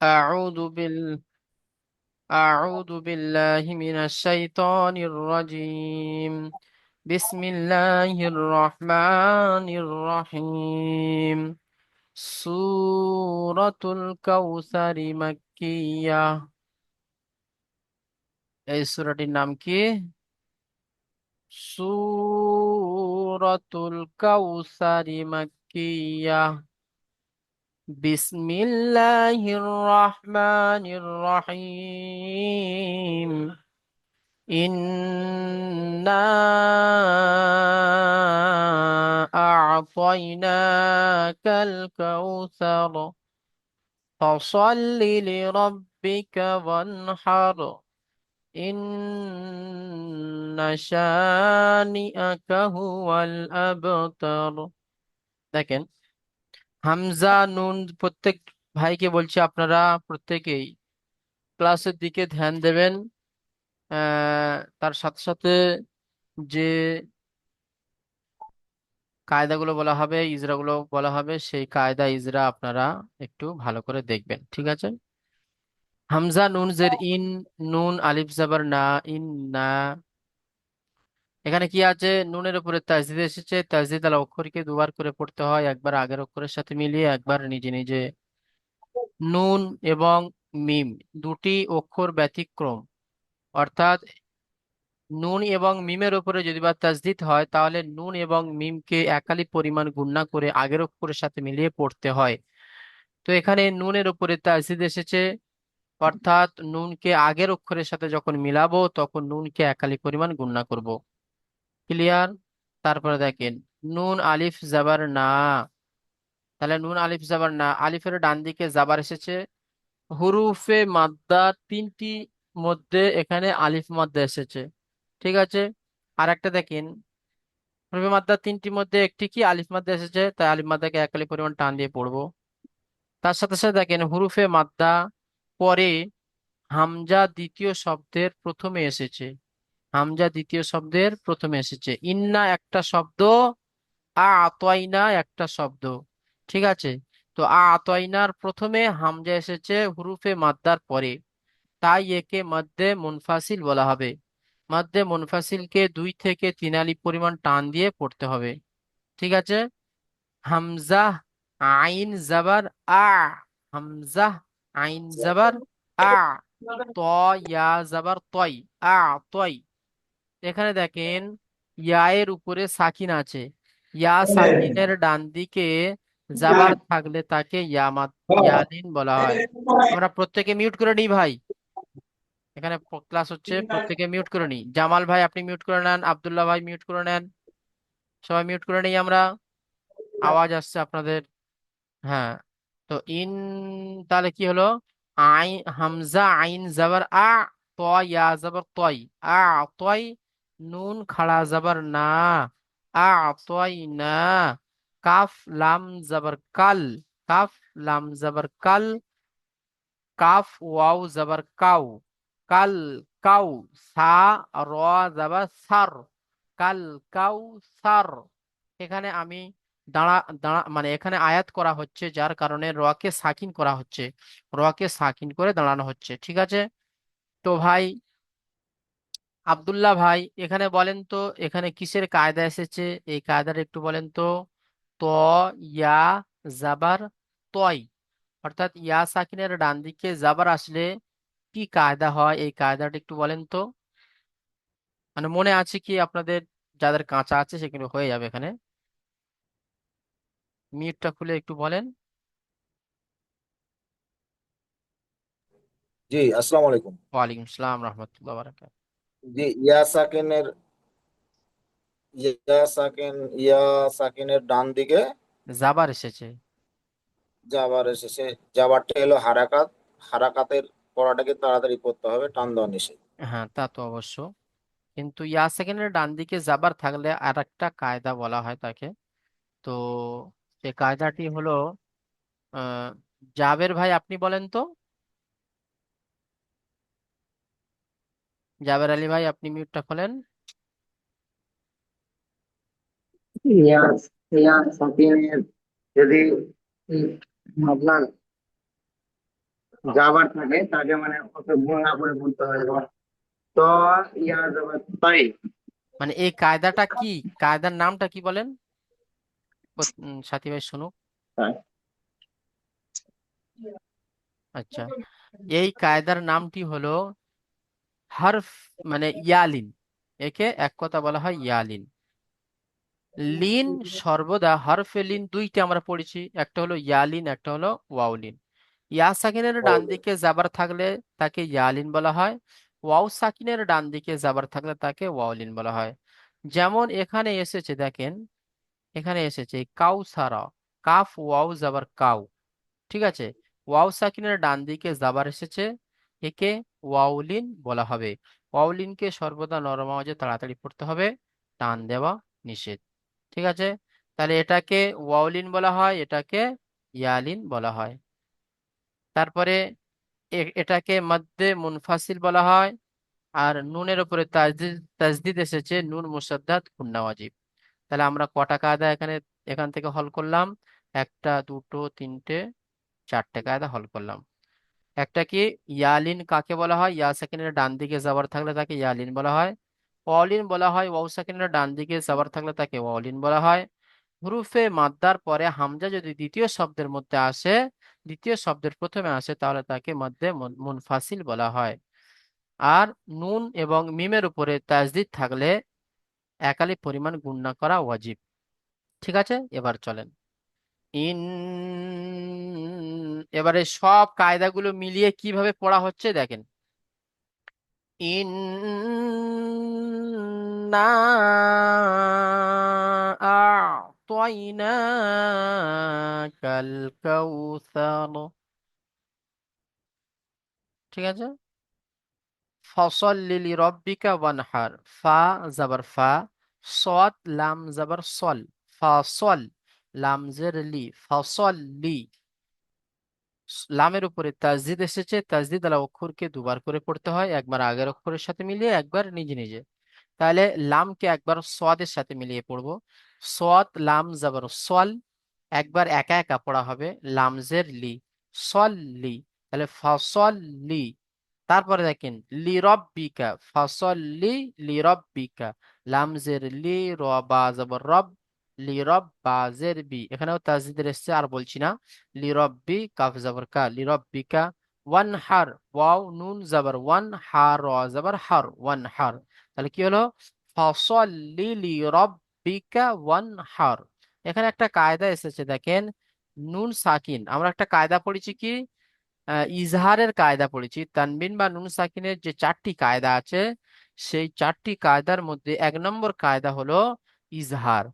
أعوذ أعوذ بالله من الشيطان الرجيم. بسم الله الرحمن الرحيم. سورة الكوثر مكية। এই সূরাটির নাম কি? সূরাতুল কাউসারি মাক্কিয়া। বিসমিল্লাহির রহমানির রহিম। إنا أعطيناك الكوثر فصل لربك وانحر إن شانئك هو الأبتر। দেখেন, হামজা নুন প্রত্যেক ভাইকে বলছি, আপনারা প্রত্যেকেই ক্লাসের দিকে ধ্যান দেবেন। তার সাথে সাথে যে কায়দাগুলো বলা হবে, ইজরাগুলো বলা হবে, সেই কায়দা ইজরা আপনারা একটু ভালো করে দেখবেন, ঠিক আছে? হামজা নুন জের ইন, নুন আলিফ জাবার না, ইন না। এখানে কি আছে? নুনের উপরে তাজদিদ এসেছে। তাজদিদ আলা অক্ষরকে দুবার করে পড়তে হয়, একবার আগের অক্ষরের সাথে মিলিয়ে, একবার নিজে নিজে। নুন এবং মিম দুটি অক্ষর ব্যতিক্রম, অর্থাৎ নুন এবং মিমের উপরে যদি বা তাজদিদ হয়, তাহলে নুন এবং মিমকে একালি পরিমাণ গুণনা করে আগের অক্ষরের সাথে মিলিয়ে পড়তে হয়। তো এখানে নুনের উপরে তাজদিদ এসেছে, অর্থাৎ নুনকে আগের অক্ষরের সাথে যখন মিলাবো তখন নুনকে একালি পরিমাণ গুণনা করব। ক্লিয়ার? তারপরে দেখেন, নুন আলিফ জাবার না। তাহলে নুন আলিফ জাবার না, আলিফের ডান দিকে জাবার এসেছে। হুরুফে মাদ্দা তিনটি মধ্যে এখানে আলিফ মাদ্দা এসেছে, ঠিক আছে? আর একটা দেখেন, হুরুফে মাদ্দা তিনটির মধ্যে একটি কি আলিফ মাদ্দা এসেছে, তাই আলিফ মাদ্দাকে একালি পরিমাণ টান দিয়ে পড়বো। তার সাথে সাথে দেখেন, হুরুফে মাদ্দা পরে হামজা দ্বিতীয় শব্দের প্রথমে এসেছে। হামজা দ্বিতীয় শব্দের প্রথমে এসেছে। ইন্না একটা শব্দ, আতয়না একটা শব্দ, ঠিক আছে? তো আতয়নার প্রথমে হামজা এসেছে হুরুফে মাদ্দার পরে, তাই একে মধ্যে মুনফাসিল বলা হবে। মধ্যে মুনফাসিলকে 2 থেকে 3 আলিফ পরিমাণ টান দিয়ে পড়তে হবে, ঠিক আছে? হামজা আইন জাবার আ। হামজা আইন জাবার আ। ত ইয়া জাবার তয়। আ তয়। এখানে দেখেন, এর উপরে সাকিন আছে। সাকিনের ডান দিকে জাবার থাকলে তাকে ইয়ালিন বলা হয়। আমরা প্রত্যেকে মিউট করে নিই ভাই, এখানে ক্লাস হচ্ছে, প্রত্যেকে মিউট করে নিই। জামাল ভাই আপনি মিউট করে নেন, আব্দুল্লাহ ভাই মিউট করে নেন, সবাই মিউট করে নিই আমরা। আওয়াজ আসছে আপনাদের। হ্যাঁ। তো তাহলে কি হলো? আই, হামজা আইন জাবার আ, ত ইয়া জাবার তয়। আ তয়। নুন খাড়া জাবার না। আ তয় না। কাফ লাম জাবার কাল। কাফ লাম জাবার কাল। কাফ ওয়াও জাবার কাউ। কাল কাউ। সা র জাবার সার। কাল কাউ সার। এখানে আমি দাঁড়া দাঁড়া মানে এখানে আয়াত করা হচ্ছে, যার কারণে রকে সাকিন করা হচ্ছে। রকে সাকিন করে দাঁড়ানো হচ্ছে, ঠিক আছে? তো ভাই আব্দুল্লাহ ভাই, এখানে বলেন তো, এখানে কিসের কায়দা এসেছে? এই কায়দাটা একটু বলেন তো। ত ইয়া জাবার তয়, অর্থাৎ সাকিনের ডান দিকে জাবার আসলে কি কায়দা হয়, এই কায়দাটা একটু বলেন তো। মানে মনে আছে কি আপনাদের? যাদের কাঁচা আছে সেগুলো হয়ে যাবে এখানে। মিউটটা খুলে একটু বলেন। জি, আসসালামু আলাইকুম। ওয়ালাইকুম আসসালাম রহমতুল্লাহ বারাকাতুহু। জি, ইয়া সাকিনের ডান দিকে জাবার এসেছে। যাবার এসেছে। যাবারটা এলো হারাকাত। হারাকাতের পড়াটাকে তাড়াতাড়ি পড়তে হবে, টান দেওয়া নিষেধ। হ্যাঁ, তা তো অবশ্য। কিন্তু সেকেন্ডের ডান দিকে জাবার থাকলে আর একটা কায়দা বলা হয় তাকে। তো সে কায়দাটি হলো, আহ জাবের ভাই আপনি বলেন তো। জাবের আলী ভাই আপনি মিউটটা খোলেন। ইয়া ইয়া সাকিনের যদি আপনার যাবার থাকে তাকে মানে ওকে গুণা করে বলতে হয়। যেমন ত ইয়া যাবার তাই। মানে এই কায়দাটা কি, কায়দার নামটা কি বলেন সাথী ভাই শুনুক। তাই। আচ্ছা, এই কায়দার নামটি হলো হরফ, মানে ইয়ালিন। একে এক কথা বলা হয় ইয়ালিন। লিন সর্বদা, হরফে লিন দুইটা আমরা পড়েছি, একটা হলো ইয়ালিন, একটা হলো ওয়াউলিন। ইয়া সাকিনের ডান দিকে জাবার থাকলে তাকে ইয়ালিন বলা হয়, ওয়াও সাকিনের ডান দিকে জাবার থাকলে তাকে ওয়াউলিন বলা হয়। যেমন এখানে এসেছে দেখেন, এখানে এসেছে কাউসারা, কাফ ওয়াও জাবার কাউ, ঠিক আছে। ওয়াও সাকিনের ডান দিকে জাবার এসেছে, একে ওয়াউলিন বলা হবে। ওয়াউলিনকে সর্বদা নরম আওয়াজে তাড়াতাড়ি পড়তে হবে, টান দেওয়া নিষেধ, ঠিক আছে। তাহলে এটাকে ওয়াউলিন বলা হয়, এটাকে ইয়ালিন বলা হয়। তারপরে এটাকে মদ্দে মুনফাসিল বলা হয়। আর নুনের উপরে তাজদিদ, তাজদিদ এসেছে, নুন মুসাদ্দাত গুন্না ওয়াজিব। তাহলে আমরা কটা কায়দা এখানে, এখান থেকে হল করলাম? একটা, দুটো, তিনটে, চারটে কায়দা হল করলাম। একটা কি, ইয়ালিন কাকে বলা হয়? ইয়া সাকিনের ডান দিকে জাবার থাকলে তাকে ইয়ালিন বলা হয়। ওয়ালিন বলা হয় ওয়াও সাকিনের ডান দিকে জাবার থাকলে তাকে ওয়ালিন বলা হয়। হুরুফে মাদ্দার পরে হামজা যদি দ্বিতীয় শব্দের মধ্যে আসে, দ্বিতীয় শব্দের প্রথমে আসে, তাহলে তাকে মধ্যে মুনফাসিল বলা হয়। আর নুন এবং মিমের উপরে তাজদিদ থাকলে একালি পরিমাণ গুণনা করা ওয়াজিব, ঠিক আছে। এবার চলেন ইন, এবারে সব কায়দাগুলো মিলিয়ে কিভাবে পড়া হচ্ছে দেখেন। ইন্না আ'তাইনাকাল কাউসার, ঠিক আছে। ফসল্লি লিরাব্বিকা ওয়ানহার, ফা জাবার ফা, সদ লাম জাবার সল, ফসল, লাম জের লি, ফসল্লি। লামের উপরে তাজদিদ এসেছে, তাজদিদ আলা অক্ষরকে দুবার করে পড়তে হয়, একবার আগের অক্ষরের সাথে মিলিয়ে, একবার নিজে নিজে। তাহলে লামকে একবার সোয়াদের সাথে মিলিয়ে পড়বো, সোয়াদ লাম জাবার সল, একবার একা একা পড়া হবে, লামজের লি, সল লি, তাহলে ফসল লি। তারপরে দেখেন লিরব্বিকা, ফসল্লি লিরব্বিকা, লামজের লি, র বা জবর রব, লিরব বাজের বি, এখানেও তাজদিদের এসছে, আর বলছি না। লিরব্বি কাফ জবর কা, লিরব্বিকা। ওয়ান হার, ওয়াও নুন জবর ওয়ান, হার র জবর হার, ওয়ান হার। তাহলে কি হলো? ফসল্লি লিরব্বিকা ওয়ান হার। এখানে একটা কায়দা এসেছে দেখেন, নুন সাকিন, আমরা একটা কায়দা পড়েছি কি, ইজহারের কায়দা পড়েছি। তানবিন বা নুন সাকিনের যে চারটি কায়দা আছে, সেই চারটি কায়দার মধ্যে এক নম্বর কায়দা হলো ইজহার।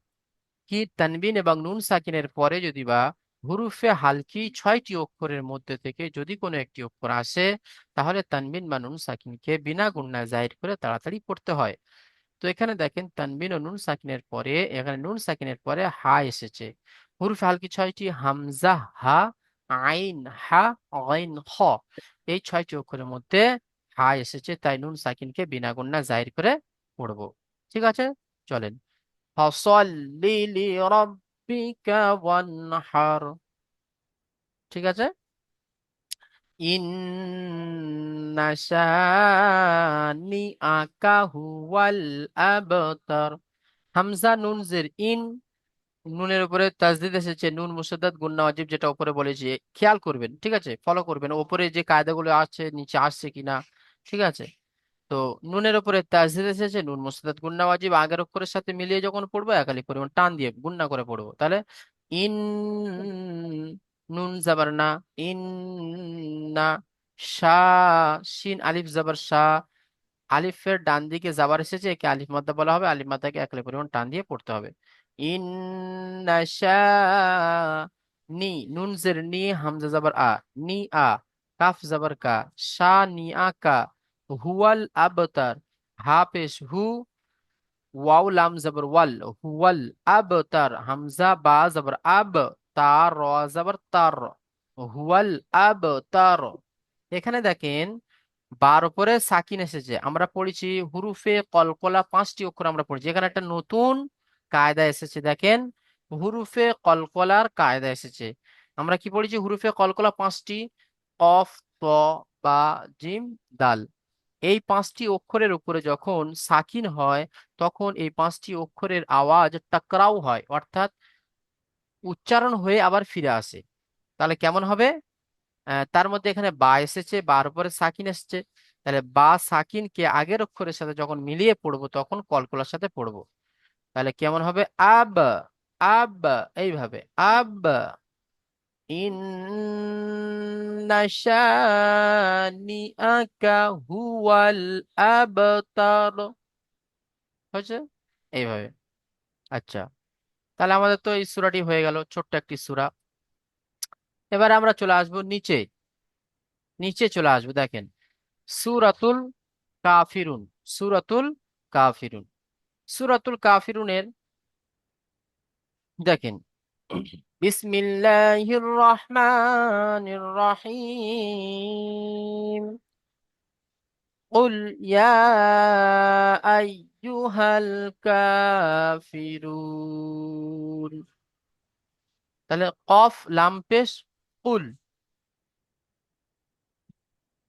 কি, তানবিন এবং নুন সাকিনের পরে যদি বা হুরুফে হালকি ছয়টি অক্ষরের মধ্যে থেকে যদি কোনো একটি অক্ষর আসে, তাহলে তানবিন বা নুন সাকিনকে বিনা গুণনা জাহির করে তাড়াতাড়ি পড়তে হয়। তো এখানে দেখেন তানবিন ও নুন সাকিনের পরে, এখানে নুন সাকিনের পরে হা এসেছে। হুরুফে হালকি ছয়টি, হামজা, হা, আইন, হা, গাইন, খ। এই ছয়টি অক্ষরের মধ্যে হা এসেছে, তাই নুন সাকিনকে বিনা গুণনা জাহির করে পড়বো, ঠিক আছে। চলেন ফসল্লি লিরাব্বিকা ওয়ানহার, ঠিক আছে। ইন্না শানিআকা হুয়াল আবতার। হামজা নুন জের ইন, নুনের উপরে তাজদিদ এসেছে, নুন মুসাদ্দাদ গুন্না ওয়াজিব, যেটা উপরে বলেছি, খেয়াল করবেন, ঠিক আছে, ফলো করবেন উপরে যে কায়দাগুলো আছে নিচে আসছে কিনা, ঠিক আছে। তো নুনের উপরে তাজদিদ এসেছে, নুন মুসাদ্দাদ গুন্না ওয়াজিব, আগের অক্ষরের সাথে মিলিয়ে যখন পড়বো একালি পরিমাণ টান দিয়ে গুন্না করে পড়বো। তাহলে ইন, নুন জাবার না, ইন না, শা, শিন আলিফ জাবার শা, আলিফের ডান দিকে জাবার এসেছে, একে আলিফ মাদ্দা বলা হবে, আলিফ মাদ্দাকে একলে পরিমাণ টান দিয়ে পড়তে হবে। ইন্নাশা, নি, নুন জের নি, হামজা জাবার আ, নি আ, কাফ জাবার কা, শা নি আ কা, হুয়াল আবতার, হা পেশ হু, ওয়াও লাম জাবার ওয়াল, হুয়াল আবতার, হামজা বা জাবার আব, তার র জাবার তার, হুয়াল আবতার। এখানে দেখেন বার উপরে সাকিন এসেছে, আমরা পড়েছি হুরুফে কলকলা পাঁচটি অক্ষর আমরা পড়েছি, এখানে একটা নতুন কায়দা এসেছে দেখেন, হুরুফে কলকলার কায়দা এসেছে। আমরা কি পড়েছি? হুরুফে কলকলা পাঁচটি, কফ, ত, বা, জিম, দাল। এই পাঁচটি অক্ষরের উপরে যখন সাকিন হয় তখন এই পাঁচটি অক্ষরের আওয়াজ টাকরাও হয়, অর্থাৎ উচ্চারণ হয়ে আবার ফিরে আসে। তাহলে কেমন হবে? তার মধ্যে এখানে বা এসেছে, বার উপরে সাকিন এসেছে। তাহলে বা সাকিনকে আগের অক্ষরের সাথে যখন মিলিয়ে পড়বো তখন কলকলার সাথে পড়বো। তাহলে কেমন হবে? আব, আব, এইভাবে আব। ইন্না শানিআকা হুয়াল আবতার। হয়েছে? এইভাবে। আচ্ছা, তাহলে আমাদের তো এই সূরাটি হয়ে গেল, ছোট্ট একটি সূরা। এবার আমরা চলে আসবো নিচে। নিচে চলে আসবো, দেখেন সূরাতুল কাফিরুন। সূরাতুল কাফিরুন। সূরাতুল কাফিরুনের দেখেন, বিসমিল্লাহির রহমানির রহিম। কুল ইয়া আইয়ুহাল কাফিরুন। তাহলে কফ লাম পেশ কুল,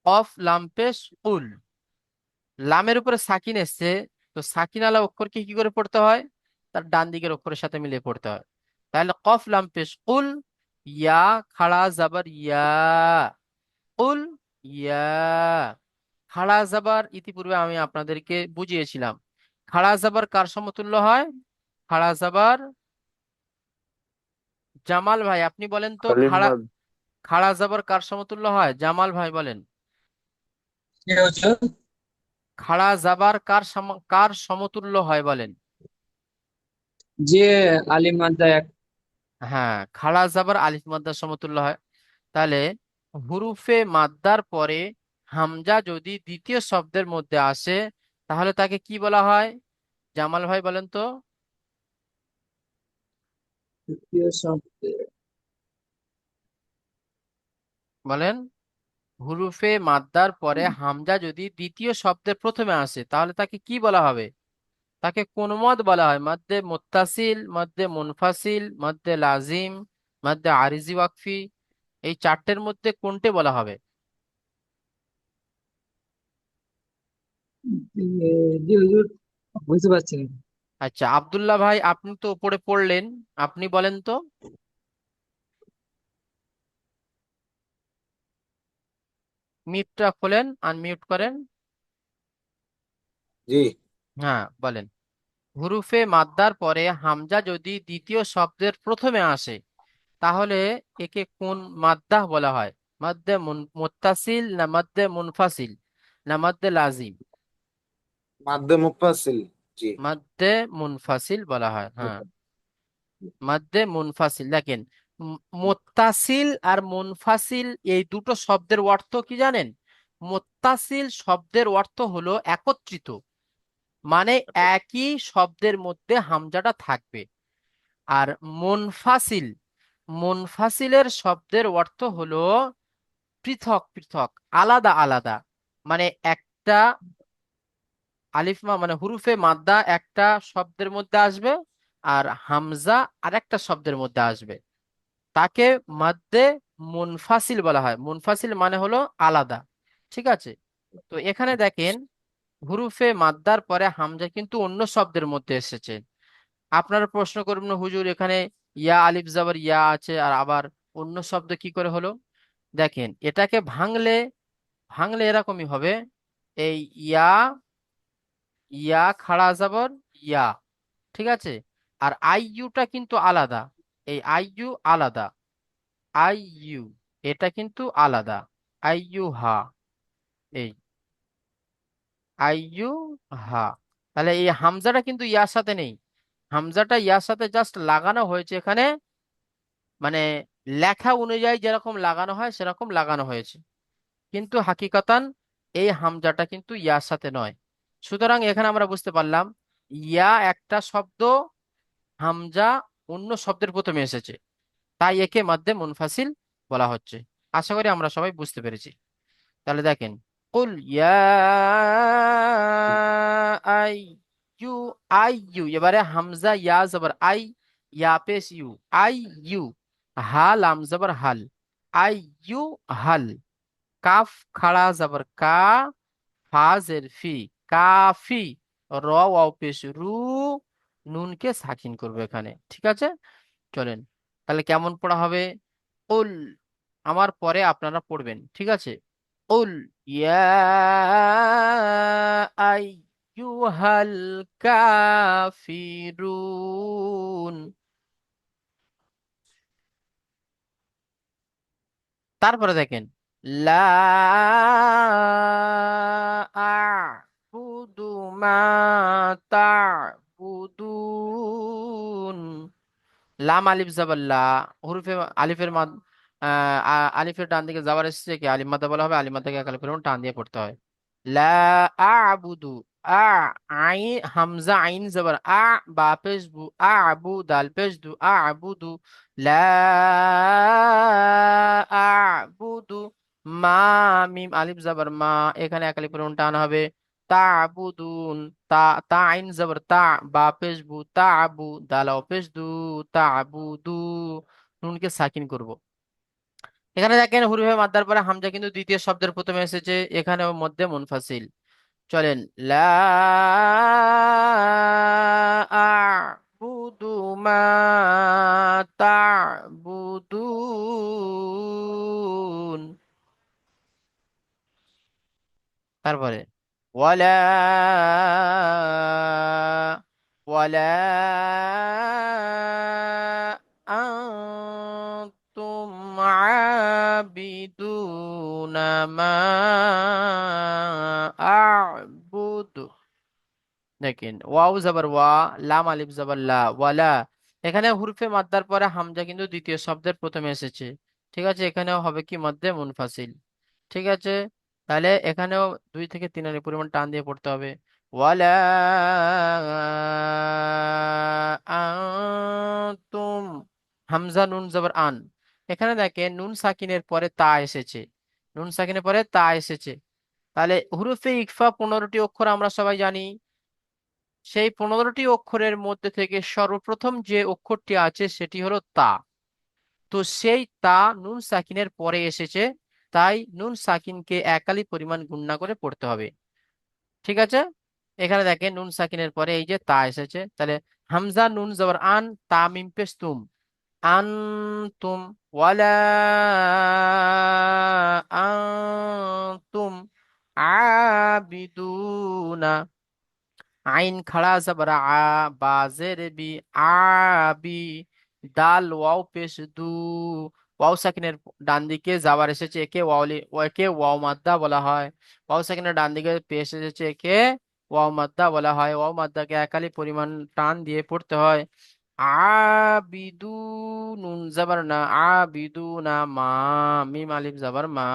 কফ লাম পেশ কুল। লামের উপরে সাকিন এসছে, তো সাকিন আলা অক্ষরকে কি করে পড়তে হয়? তার ডান দিকের অক্ষরের সাথে মিলিয়ে পড়তে হয়। তাহলে কফ লাম পেশ কুল, ইয়া খাড়া জাবার ইয়া, কুল ইয়া। খাড়া জাবার ইতিপূর্বে আমি আপনাদেরকে বুঝিয়েছিলাম। খাড়া জাবার কার সমতুল্য হয়? খাড়া জাবার, জামাল ভাই আপনি বলেন তো, আলিফ খাড়া, বাদ। খাড়া জাবার কার সমতুল্য হয়? জামাল ভাই বলেন। কি হচ্ছে? খাড়া জাবার কার সমতুল্য হয় বলেন। যে আলিম মাদ্দা এক। হ্যাঁ, খাড়া জাবার আলিফ মাদ্দার সমতুল্য হয়। তাহলে হুরুফে মাদ্দার পরে হামজা যদি দ্বিতীয় শব্দের মধ্যে আসে তাহলে তাকে কি বলা হয়? জামাল ভাই বলেন তো, তৃতীয় শব্দ। বলেন। হুরুফে মাদ্দার পরে হামজা যদি দ্বিতীয় শব্দের প্রথমে আসে তাহলে তাকে কি বলা হবে? তাকে কোন মদ বলা হয়? মদ্দে মুত্তাসিল, মদ্দে মুনফাসিল, মদ্দে লাজিম, মদ্দে আরিজি ওয়াকফি। এই চারটের মধ্যে কোনটে বলা হবে? জি হুজুর, বুঝতে পারছি না। আচ্ছা আব্দুল্লাহ ভাই, আপনি তো উপরে পড়লেন, আপনি বলেন তো। মিউটটা খোলেন, আনমিউট করেন। জি। হ্যাঁ বলেন। হুরুফে মাদ্দার পরে হামজা যদি দ্বিতীয় শব্দের প্রথমে আসে তাহলে একে কোন মাদ্দাহ বলা হয়? মাদ্দে মুত্তাসিল, না মাদ্দে মুনফাসিল, না মাদ্দে লাজিম? মাধ্যম মুফাসিল। জি। মাদ্দে মুনফাসিল বলা হয়, হ্যাঁ। মাদ্দে মুনফাসিল। দেখেন, মুত্তাসিল আর মুনফাসিল এই দুটো শব্দের অর্থ কি জানেন? মুত্তাসিল শব্দের অর্থ হলো একত্রিত, মানে একই শব্দের মধ্যে হামজাটা থাকবে। আর মুনফাসিল, মুনফাসিলের শব্দের অর্থ হলো পৃথক পৃথক, আলাদা আলাদা। মানে একটা মানে হুরুফে মাদ্দা একটা শব্দের মধ্যে আসবে আর হামজা আরেকটা শব্দের মধ্যে আসবে, তাকে মাদ্দে মুনফাসিল বলা হয়। মুনফাসিল মানে হলো আলাদা। ঠিক আছে? তো এখানে দেখেন, হুরুফে মাদ্দার পরে হামজা কিন্তু অন্য শব্দের মধ্যে এসেছে। আপনারা প্রশ্ন করবেন, হুজুর এখানে ইয়া আলিফ জাবার ইয়া আছে আর আবার অন্য শব্দ কি করে হলো? দেখেন, এটাকে ভাঙলে, ভাঙলে এরকমই হবে। এই ইয়া, ইয়া খাড়া জাবর ইয়া, ঠিক আছে? আর আইইউটা কিন্তু আলাদা। এই আইইউ আলাদা, আইইউ এটা কিন্তু আলাদা। আইইউ হা, এই আইইউ হা। তাহলে এই হামজাটা কিন্তু ইয়ার সাথে নেই, হামজাটা ইয়ার সাথে জাস্ট লাগানো হয়েছে এখানে, মানে লেখা অনুযায়ী যেরকম লাগানো হয় সেরকম লাগানো হয়েছে, কিন্তু হাকিকাতান এই হামজাটা কিন্তু ইয়ার সাথে নয়। সুতরাং এখানে আমরা বুঝতে পারলাম ইয়া একটা শব্দ, হামজা অন্য শব্দের প্রথমে এসেছে, তাই একে মাদ্দে মুনফাসিল বলা হচ্ছে। আশা করি আমরা সবাই বুঝতে পেরেছি। তাহলে দেখেন, কুল ইয়া আইয়ু, আইয়ু এবারে হামজা ইয়া জবর আই, ইয়া পেশ ইউ, আই ইউ, হা লাম জবর হাল, আইয়ু হাল। কাফ খাড়া জবর কা, ফাজের ফি, কাফি। র ওয়াও পেশ রু, নুনকে সাকিন করবে এখানে, ঠিক আছে। চলেন, তাহলে কেমন পড়া হবে? উল, আমার পরে আপনারা পড়বেন, ঠিক আছে। উল ইয়া আইয়ুহাল কাফিরুন। তারপরে দেখেন, লা আ'বুদু মা তা'বুদুন। লাম আলিফ জাবার লা, হুরুফে আলিফের মাদ, আলিফের ডান দিকে যাবার এসেছে কি আলিফ মাদ্দা বলা হবে, আলিফ মাদ্দাকে এক আলিফের মধ্যে টান দিয়ে পড়তে হয়। লা আ'বুদু, আ, আইন হামজা আইন জাবার আ, বা পেশ বু, আ'বু দাল পেশ দু, আ'বুদু। লা আ'বুদু মা, মিম আলিফ জাবার মা, এখানে এক আলিফের মধ্যে টান হবে। তা'বুদুন, তা, তা আইন জবর তা, বা পেশ বু, তা'বু দালাও পেশ দু, তা'বুদু, নুনকে সাকিন করব। এখানে দেখেন হুরুফে মাদ্দার পরে হামজা কিন্তু দ্বিতীয় শব্দের প্রথমে এসেছে, এখানেও মধ্যে মুনফাসিল। চলেন, লা আ'বুদু মা তা'বুদুন। তারপরে ওয়ালা, ওয়ালা আনতুম আবিদুনা মা আ'বুদু। দেখেন ওয়াও জাবার ওয়া, লাম আলিফ জাবার লা, ওয়ালা। এখানে হুরফে মাদ্দার পরে হামজা কিন্তু দ্বিতীয় শব্দের প্রথমে এসেছে, ঠিক আছে। এখানেও হবে কি মধ্যে মুনফাসিল, ঠিক আছে। তাহলে এখানেও 2 থেকে 3 আলিফ পরিমাণ টান দিয়ে পড়তে হবে। ওয়ালা আনতুম, হামজা নুন জবর আন। এখানে দেখেন নুন সাকিনের পরে তা এসেছে, নুন সাকিনের পরে তা এসেছে। তাহলে হুরুফে ইকফা 15টি অক্ষর আমরা সবাই জানি। সেই 15টি অক্ষরের মধ্যে থেকে সর্বপ্রথম যে অক্ষরটি আছে সেটি হলো তা। তো সেই তা নুন সাকিনের পরে এসেছে, তাই নুন সাকিনকে একালি পরিমাণ গুণনা করে পড়তে হবে, ঠিক আছে। এখানে দেখেন নুন সাকিনের পরে এই যে তা এসেছে, তাহলে হামজা নুন জবর আন, তা মিম পেশ তুম, আনতুম। ওয়ালা আনতুম আবিদুনা, আইন খাড়া জবর আ, বাজের বি, আবি, দাল ওয়াও পেশ দু, ওয়াও সাকিনের ডান দিকে যাবার এসেছে, একে ওয়াওলি, একে ওয়াও মাদ্দা বলা হয়। ওয়াও সাকিনের ডান দিকে পেশ এসেছে, একে ওয়াও মাদ্দা বলা হয়। ওয়াও মাদ্দাকে একালি পরিমাণ টান দিয়ে পড়তে হয়। আবিদু, নুন জাবার না, আবিদু না মা, মিম আলিফ জাবার মা,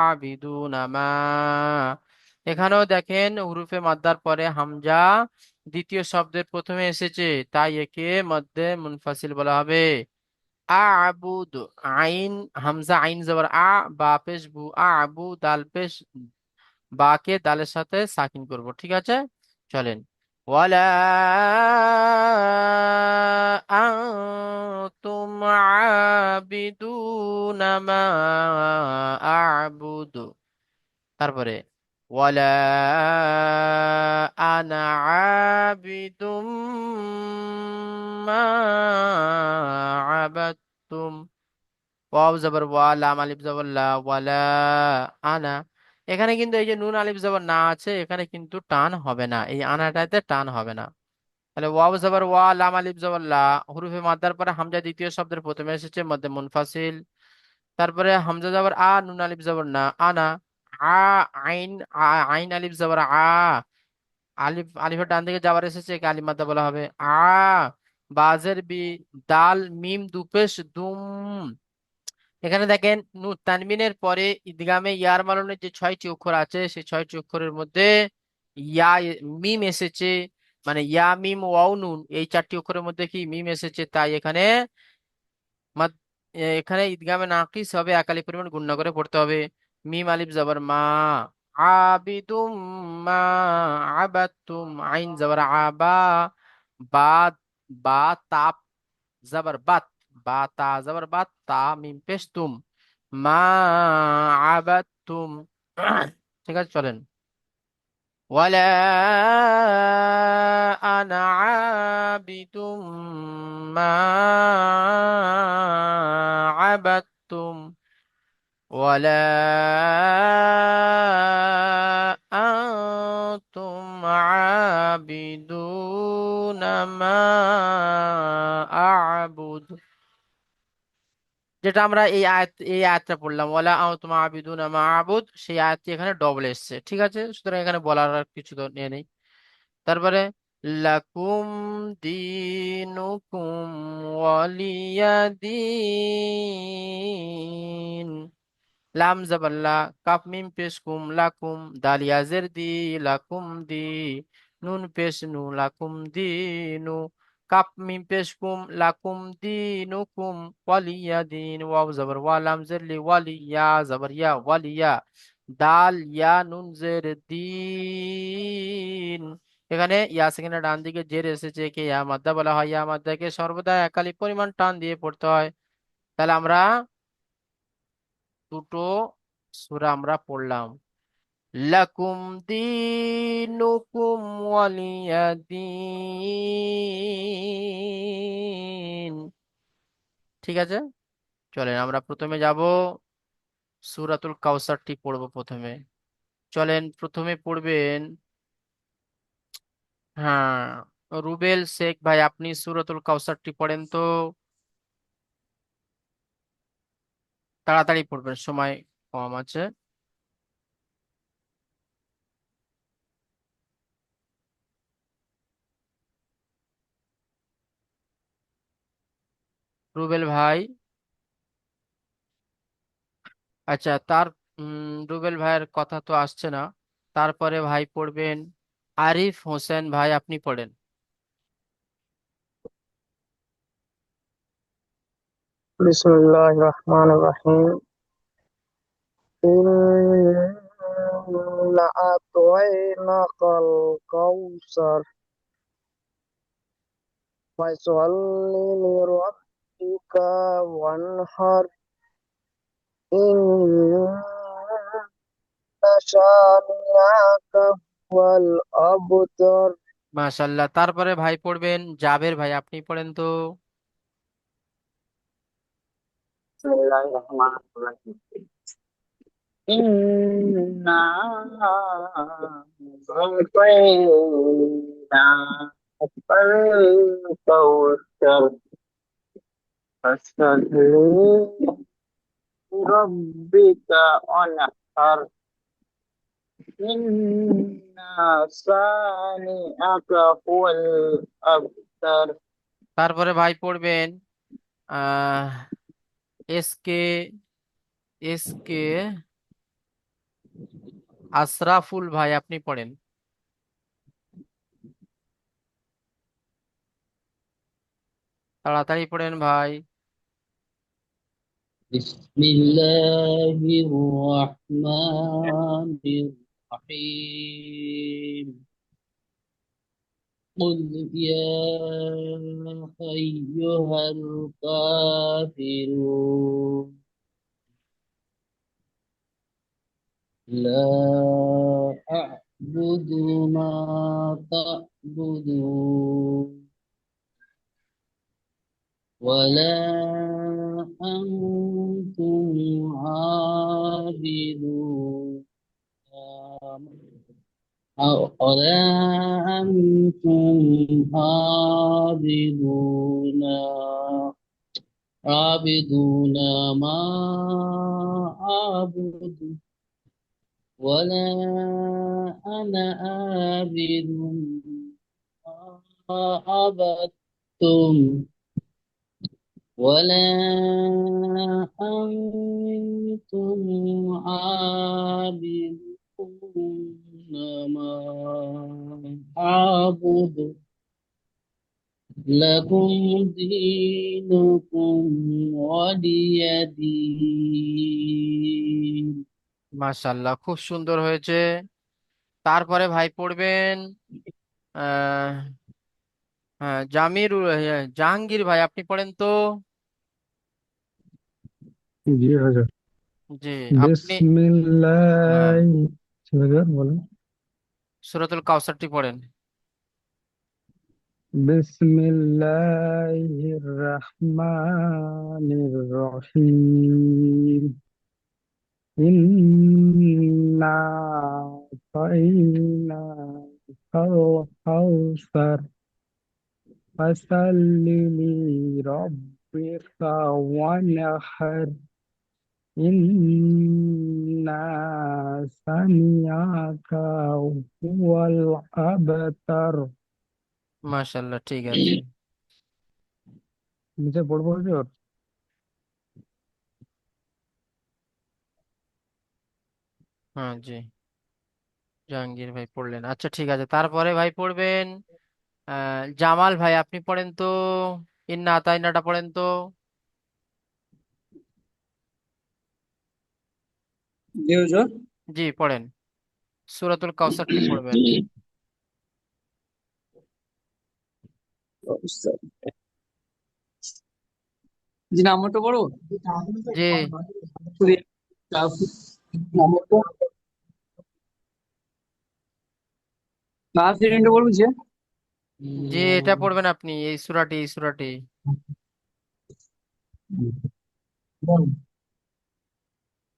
আবিদু না মা। এখানেও দেখেন হুরুফে মাদ্দার পরে হামজা দ্বিতীয় শব্দের প্রথমে এসেছে, তাই একে মধ্যে মুনফাসিল বলা হবে। আবুদ, আইন হামজা আইন জবর আ, বা পেশ বু, আবু দাল পেশ, বাকে দালের সাথে সাকিন করব, ঠিক আছে। চলেন, ওয়ালা আনতুম আবিদুনা মা আ'বুদু। তারপরে ওয়ালা আনা আবিদুম মা আবাদতুম। ওয়াও জবর ওয়া, লাম আলিফ জবর লা, ওয়ালা আনা। এখানে কিন্তু এই যে নুন আলিফ জবর না আছে, এখানে কিন্তু টান হবে না, এই আনাটাতে টান হবে না। তাহলে ওয়াও জবর ওয়া, লাম আলিফ জবর লা, হুরুফে মাদ্দার পরে হামজা দ্বিতীয় শব্দের প্রথমে এসেছে, মধ্যে মুনফাসিল। তারপরে হামজা জবর আ, নুন আলিফ জবর না, আনা। আ, আইন, আইন আলিফ জবর আ, আলিফ আলিফের ডান দিকে যাবার এসেছে, একে আলিফ মাদ্দা বলা হবে। বাজের বি, দাল মিম দুপেশ দুম। এখানে দেখেন তানবিনের পরে ইদগামে ইয়ার মালুনের যে 6টি অক্ষর আছে, সেই 6টি অক্ষরের মধ্যে ইয়া মিম এসেছে, মানে ইয়া মিম ওয়াও নুন, এই 4টি অক্ষরের মধ্যে কি মিম এসেছে, তাই এখানে মাদ- এখানে ইদগামে নাকিস হবে, একালি পরিমাণ গুণনা করে পড়তে হবে। মিম আলিফ জবর মা, আবিদুম মা আবাদতুম, আইন জবর আবা, বা, বা তাপ জবর বাত, বা তা জবর বাত, তা মিম পেশ তুম, মা আবাদতুম। ঠিক আছে, চলেন। ওয়ালা আনা আবিদুম মা আবাদতুম ওয়ালা আনতুম আবিদুনা মা আবুদ। যেটা আমরা এই আয়াতটা পড়লাম, ওয়ালা আনতুম আবিদুনা মা আবুদ, সেই আয়াতটি এখানে ডবল এসেছে। ঠিক আছে, সুতরাং এখানে বলার আর কিছু তো নেই। তারপরে লাকুম দিনুকুম ওয়ালিয়া দিন। লাম জাবাল্লা, কাফ মিম পেশ কুম, লাকুম দাল ইয়াজের দি, লাকুম দি, নুন পেশ নু, লাকুম দিনু, কাফ মিম পেশ কুম, লাকুম দিনুকুম ওয়ালিয়া দিন। ওয়াও জবর ওয়া, লাম জের লি, ওয়ালিয়া জবর ইয়া, ওয়ালিয়া, দাল ইয়া নুন জের দিন। এখানে ইয়া সেকেন্ডের ডান দিকে জের এসেছে, কে ইয়া মাদ্দা বলা হয়। ইয়া মাদ্দাকে সর্বদা একালি পরিমাণ টান দিয়ে পড়তে হয়। তাহলে আমরা দুটো সূরা আমরা পড়লাম। লাকুম দিনুকুম ওয়ালিয়া দিন। ঠিক আছে, চলেন আমরা প্রথমে যাব, সূরাতুল কাউসারটি পড়ব প্রথমে। চলেন, প্রথমে পড়বেন, হ্যাঁ, রুবেল শেখ ভাই, আপনি সূরাতুল কাউসারটি পড়েন তো। তাড়াতাড়ি পড়বেন, সময় কম আছে। রুবেল ভাই, আচ্ছা, রুবেল ভাইয়ের কথা তো আসছে না। তারপরে ভাই পড়বেন আরিফ হোসেন ভাই, আপনি পড়েন। বিসমিল্লাহির রহমানির রহিম। ইন্না আতাইনাকাল কাউসার ফাসল্লি লিরাব্বিকা ওয়ানহার ইন্না শানিআকা হুয়াল আবতার। মাশাল্লাহ। তারপরে ভাই পড়বেন জাবের ভাই, আপনি পড়েন তো। বিসমিল্লাহির রহমানির রহিম। إنا أعطيناك الكوثر فاصطل لربك وانحر إن شانئك هو الأبتر। তারপরে ভাই পড়বেন আহ এসকে এসকে আশরাফুল ভাই, আপনি পড়েন। তাড়াতাড়ি পড়েন ভাই। بسم الله الرحمن الرحيم قل يا أيها الكافرون لا أعبد ما تعبدون ولا أنتم عابدون ولا أنتم عابدون ما أعبد ولا أنا عابد ما عبدتم ولا أنتم عابدون ما أعبد لكم دينكم ولي دين। মাশাল্লাহ, খুব সুন্দর হয়েছে। তারপরে ভাই পড়বেন আহ হ্যাঁ, জাহাঙ্গীর ভাই, আপনি পড়েন তো। জি হাজার। জি, আপনি হ্যাঁ বিসমিল্লাহ ছেলেদের বলেন। সূরাতুল কাউসারটি পড়েন। বিসমিল্লাহির রহমানির রহিম। ইন্না আতাইনা কাল কাউসার ফাসাল্লি লিরাব্বিকা ওয়ানহার। ইন্না সানিয়াকা হুয়াল আবতার। মাশাআল্লাহ, ঠিক আছে। নিচে পড়বো হুজুর? হ্যাঁ জি, জাহাঙ্গীর ভাই পড়লেন, আচ্ছা ঠিক আছে। তারপরে ভাই পড়বেন জামাল ভাই, আপনি পড়েন তো, ইন্না আতাইনাটা পড়েন তো। জি হুজুর। জি পড়েন, সূরাতুল কাউসারটি পড়বেন। জি নাম্বারটা বড়। জি নাম্বারটা ক্লাস রেন্টে বলবো যে জি, এটা পড়বেন আপনি, এই সূরাটি।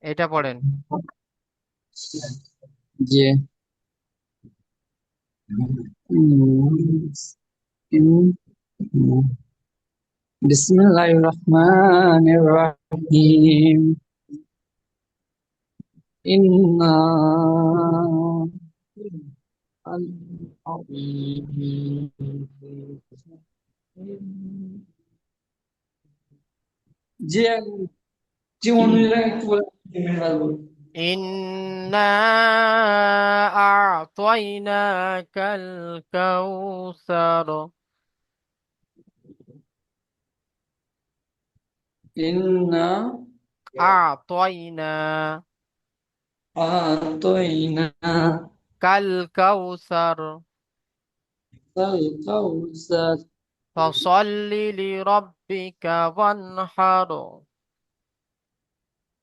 এটা পড়েন। যে বিসমিল্লাহির রহমানির রহিম। ইন্না যে যে অনুযায়ী একটু বলে। ইন্না আ'তাইনাকাল কাউসার। ইন্না আ'তাইনা আতাইনা কাল কাউসার কাল কাউসার ফাসাল্লি লিরাব্বিকা ওয়ানহার।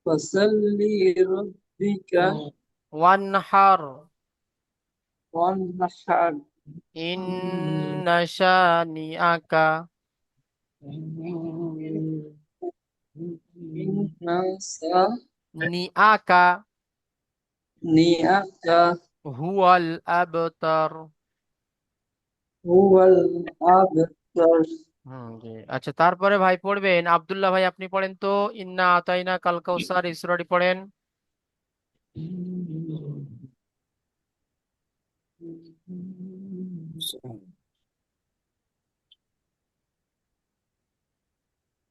ফাসাল্লি রাব্বিকা ওয়ানহার ওয়ানহার। ইন্না শানিআকা ইন্না নিআকা সানিআকা হুয়াল আবতার। হুয়াল আবতার। জি, আচ্ছা। তারপরে ভাই পড়বেন আব্দুল্লাহ ভাই, আপনি পড়েন তো, ইন্না আতাইনা কাল কাউসার, এই সূরাটি পড়েন।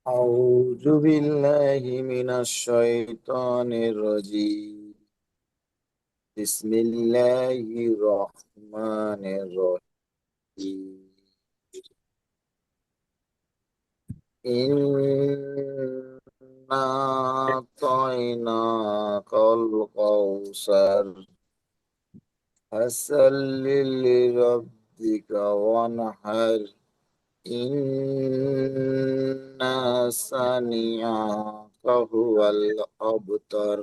أعوذ بالله من الشيطان الرجيم. بسم الله الرحمن الرحيم. إنا أعطيناك الكوثر فصل لربك وانحر. إن شانئك هو الأبتر.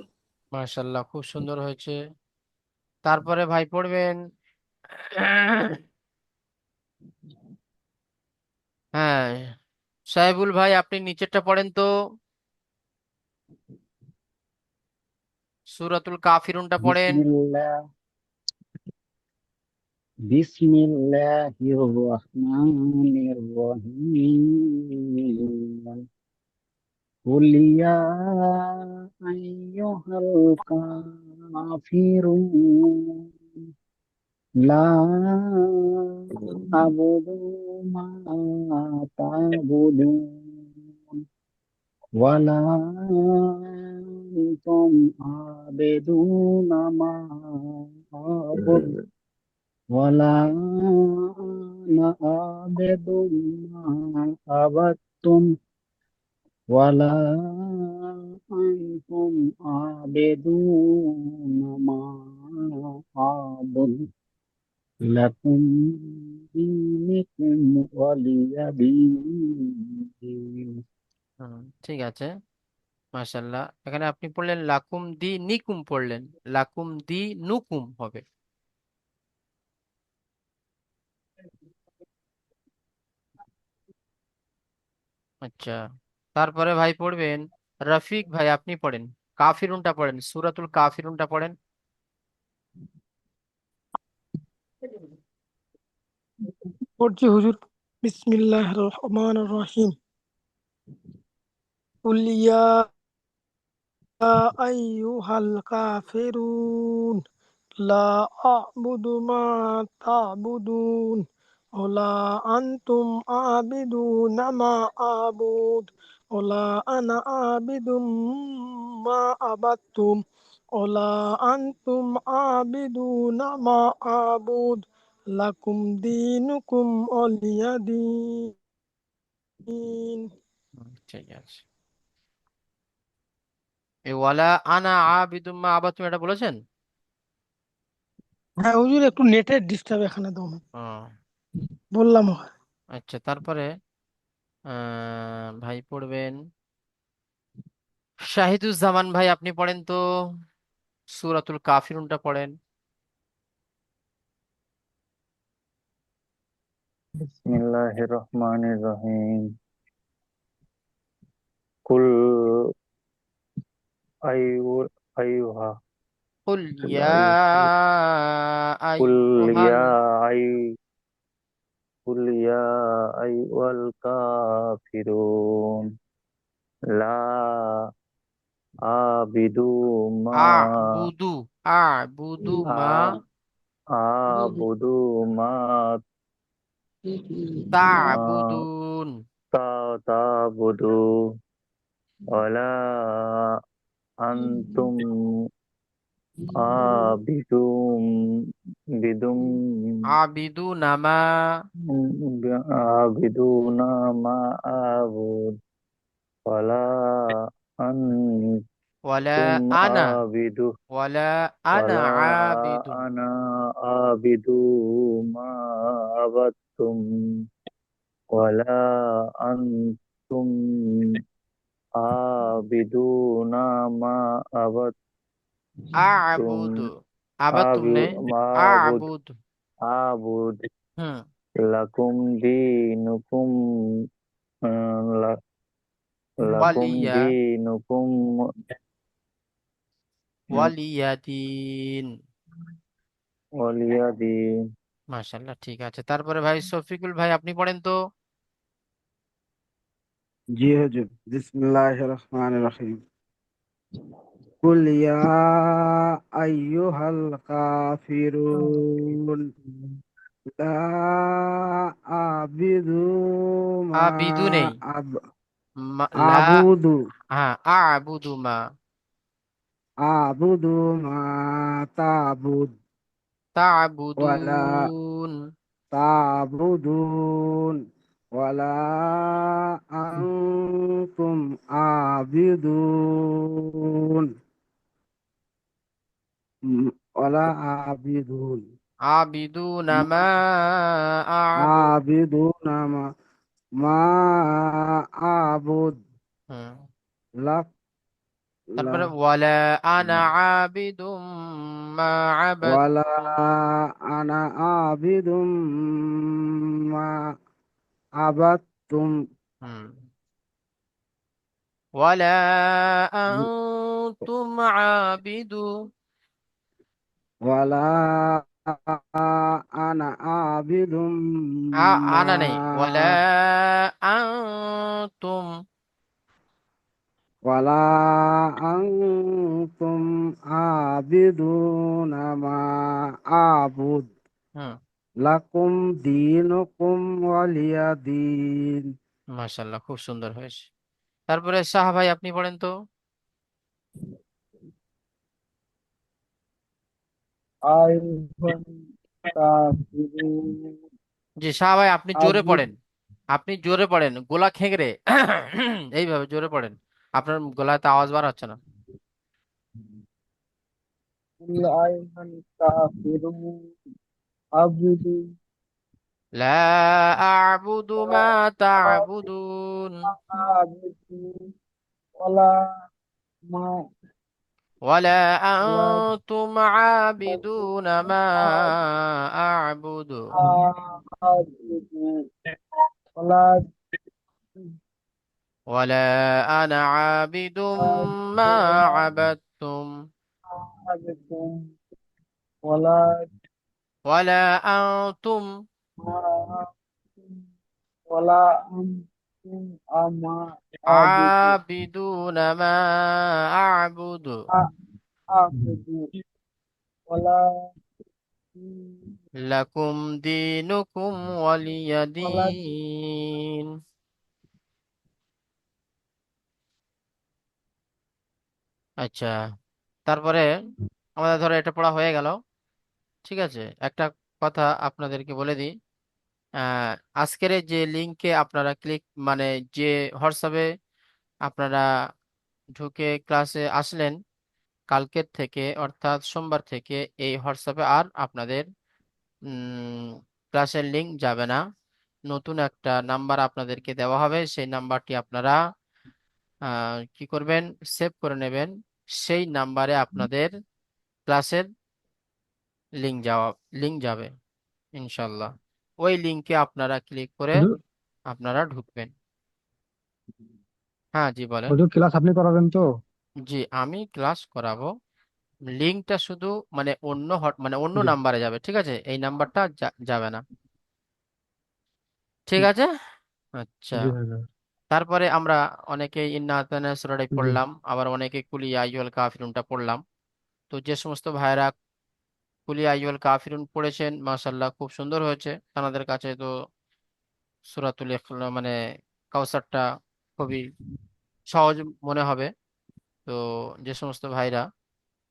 মাশাআল্লাহ, খুব সুন্দর হয়েছে। তারপরে ভাই পড়বেন হ্যাঁ, সাহেবুল ভাই, আপনি নিচেরটা পড়েন তো, সূরাতুল কাফিরুনটা পড়েন। বিসমিল্লাহ বিসমিল্লাহির রহমানির রহিম। কুল ইয়া আইয়ুহাল কাফিরুন লা আ'বুদু মা তা'বুদুন ওয়ালা আনতুম আবিদুনা মা আ'বুদু ওয়ালা আনা আবিদু মা আবাদতুম ওয়ালা আনতুম আবিদুনা মা আ'বুদু লাকুম দীনুকুম ওয়ালিয়া দীন। ঠিক আছে। মাশাল্লাহ, এখানে আপনি পড়লেন লাকুম দি নিকুম পড়লেন, লাকুম দি নুকুম হবে। আচ্ছা, তারপরে ভাই পড়বেন, রফিক ভাই আপনি পড়েন, কাফিরুনটা পড়েন, সূরাতুল কাফিরুনটা পড়েন। পড়ছি হুজুর। বিসমিল্লাহ রহমান রহিম। কুল ইয়া আইয়ুহাল কাফিরুন লা আ'বুদু মা তা'বুদুন ওয়ালা আনতুম আবিদুনা মা আ'বুদ ওয়ালা আনা আবিদুম মা আবাদতুম ওয়ালা আনতুম আবিদুনা মা আ'বুদ লাকুম দীনুকুম ওয়ালিয়া দীন। ঠিক আছে, এই ওয়ালা আনা আবিদুম মা আবাদতুম এটা বলেছেন? হ্যাঁ হুজুর, একটু নেটের ডিস্টার্ব এখানে তো। ও বললাম। আচ্ছা, তারপরে ভাই পড়বেন, শাহিদুজ্জামান ভাই আপনি পড়েন তো, সূরাতুল কাফিরুনটা পড়েন। বিসমিল্লাহির রহমানির রহিম। কুল আইয়ু আইয়ুহা কুল কুল ইয়া কুল আইয়ুহাল, ইয়া আই কুল ইয়া আইয়ুহাল কাফিরুন লা আবিদু মা আ'বুদু, আ'বুদু মা আ- আবুদু মা মা তা'বুদুন, তাবুদু ওয়ালা আনতুম আবিদুম বিদুম আবিদু নামা, আবিদুনা মা আবুদ ওয়ালা আনতুম ওয়ালা আনা, আবিদু ওয়ালা আনা ওয়ালা আবিদুন, আনা আবিদু মা আবাদতুম ওয়ালা আনতুম আবিদুনা মা আবাদতুম আ'বুদু, আবাতুম আবু নেই, মাবুদ আ'বুদু। আবুদ হুম, লাকুম দিনুকুম লা- লাকুম ওয়ালিয়া, দিনুকুম ওয়ালিয়াদিন। ওয়ালিয়াদিন। মাশাআল্লাহ, ঠিক আছে, তারপরে ভাই শফিকুল ভাই আপনি পড়েন তো। জি হুজুর। বিসমিল্লাহির রহমানির রহিম। কুল ইয়া আইয়ুহাল কাফিরুন লা আবিদু মা আবিদু নেই, আব লা, আবুদু হ্যাঁ, আ'বুদু মা, আবুদু মা তাবুদ ওয়ালা তা'বুদুন, তাবুদুন ওয়ালা আনতুম আবিদুন ওয়ালা আবিদুন আবিদু নামা, আ'বুদ। আবিদুনা মা আবুদ হুম, লাক লা তারপরে ওয়ালা আনা আবিদুম মা ওয়ালা আবাদতুম। আনা আবিদুম মা আবাদতুম হুম, ওয়ালা আনতুম আবিদু, ওয়ালা আনা আবিদুম মা আনা নেই, ওয়ালা আনতুম। ওয়ালা আনতুম আবিদুনা মা আবুদ হুম, লাকুম দীনুকুম ওয়ালিয়া দীন। মাশাআল্লাহ, খুব সুন্দর হয়েছে। তারপরে শাহ ভাই আপনি পড়েন তো। আইয়ুহাল কাফিরুন জি শাহ ভাই আপনি জোরে আবুদ পড়েন, আপনি জোরে পড়েন, গলা খেঁকড়ে এইভাবে জোরে পড়েন, আপনার গলাতে আওয়াজ বার হচ্ছে না। কুল আইয়ুহাল কাফিরুন আবুদু লা আ'বুদু মা তা'বুদুন, আবুদু ওয়ালা ما ولا ولا أنتم عابدون ما أعبد أعبد ولا ولا أنا عابد ما عبدتم أعبد ولا ولا أنتم ولا أنتم أما عابد عابدون ما أعبد أعبد ولا لكم دينكم ولي ولا دين। আচ্ছা, তারপরে আমাদের ধরো এটা পড়া হয়ে গেল। ঠিক আছে, একটা কথা আপনাদেরকে বলে দিই। আহ, আজকের এই যে লিংকে আপনারা ক্লিক মানে যে হোয়াটসঅ্যাপে আপনারা ঢুকে ক্লাসে আসলেন, কালকের থেকে অর্থাৎ সোমবার থেকে এই হোয়াটসঅ্যাপে আর আপনাদের ক্লাসের লিংক যাবে না। নতুন একটা নাম্বার আপনাদেরকে দেওয়া হবে, সেই নাম্বারটি আপনারা কি করবেন, সেভ করে নেবেন। সেই নাম্বারে আপনাদের ক্লাসের লিংক যাবে ইনশাল্লাহ। ওই লিংকে আপনারা ক্লিক করে হুজুর আপনারা ঢুকবেন। হ্যাঁ জি বলেন। হুজুর ক্লাস আপনি করাবেন তো? জি, আমি ক্লাস করাবো। লিংকটা শুধু মানে মানে অন্য জি নাম্বারে যাবে, ঠিক আছে, এই নাম্বারটা যাবে না। ঠিক আছে। আচ্ছা, জি হুজুর। তারপরে আমরা অনেকে ইন্না আতানা সূরাটাই জি পড়লাম, আবার অনেকে কুল ইয়া আইয়ুহাল কাফিরুনটা পড়লাম। তো যে সমস্ত ভাইরা কুল ইয়া আইয়ুহাল কাফিরুন পড়েছেন মাশাআল্লাহ খুব সুন্দর হয়েছে, তাদের কাছে তো সূরাতুল মানে কাউসারটা খুবই সহজ মনে হবে। তো যে সমস্ত ভাইরা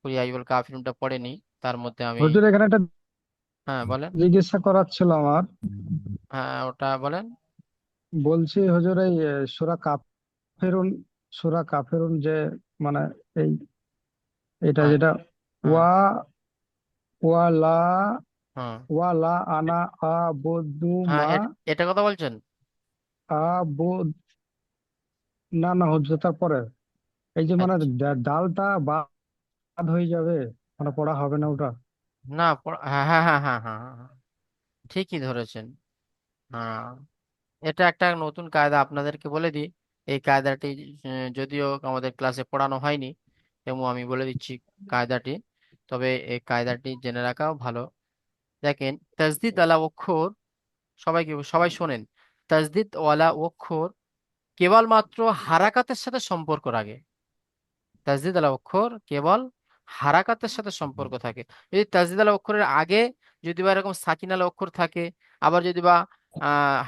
কুল ইয়া আইয়ুহাল কাফিরুনটা পড়েনি, তার মধ্যে আমি, হুজুর এখানে একটা হ্যাঁ বলেন। জিজ্ঞাসা করার ছিল আমার। হ্যাঁ ওটা বলেন। বলছি হুজুর এই ফেরুন সূরা কাফেরুন যে মানে এই এটা হ্যাঁ যেটা হ্যাঁ ওয়া ওয়া লা হ্যাঁ ওয়া লা আনা আবুদু হ্যাঁ মা এটা কথা বলছেন। আবুদ না না হুজুর তারপরে এই যে মানে আচ্ছা, ডালটা বাদ হয়ে যাবে, মানে পড়া হবে না ওটা। না হ্যাঁ হ্যাঁ হ্যাঁ হ্যাঁ হ্যাঁ হ্যাঁ হ্যাঁ, ঠিকই ধরেছেন। হ্যাঁ, এটা একটা নতুন কায়দা আপনাদেরকে বলে দিই। এই কায়দাটি যদিও আমাদের ক্লাসে পড়ানো হয়নি, এবং আমি বলে দিচ্ছি কায়দাটি। তবে এই কায়দাটি জেনে রাখাও ভালো। দেখেন, তাজদিদ আলা অক্ষর, সবাই শোনেন। তাজদিদ ওয়ালা অক্ষর কেবলমাত্র হারাকাতের সাথে সম্পর্ক রাখে। তাজদিদ আলা অক্ষর কেবল হারাকাতের সাথে সম্পর্ক থাকে। যদি তাজদিদ আলা অক্ষরের আগে যদি বা এরকম সাকিন আলা অক্ষর থাকে, আবার যদি বা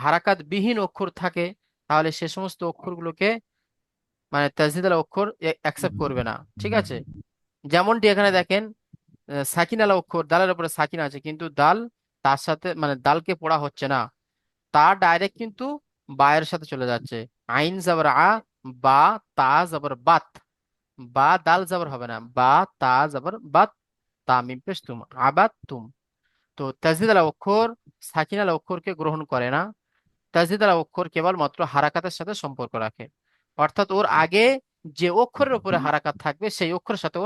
হারাকাত বিহীন অক্ষর থাকে, তাহলে সে সমস্ত অক্ষরগুলোকে মানে তাজদিদ আলা অক্ষর অ্যাকসেপ্ট করবে না। ঠিক আছে, যেমনটি এখানে দেখেন, সাকিন আলা অক্ষর, দালের উপরে সাকিন আছে কিন্তু দাল তার সাথে মানে দালকে পড়া হচ্ছে না, তা ডাইরেক্ট কিন্তু বায়ের সাথে চলে যাচ্ছে। আইন জাবর বা, তা জাবর বাত, বা দাল জাবর হবে না, বা তা জাবর বাত, তা মিম পেশ তুম, আবাদ তুম। তো তাজদিদ আলা অক্ষর সাকিন আলা অক্ষরকে গ্রহণ করে না। তাজদিদ আলা অক্ষর কেবলমাত্র হারাকাতের সাথে সম্পর্ক রাখে, অর্থাৎ ওর আগে যে অক্ষরের উপরে হারাকাত থাকবে সেই অক্ষরের সাথে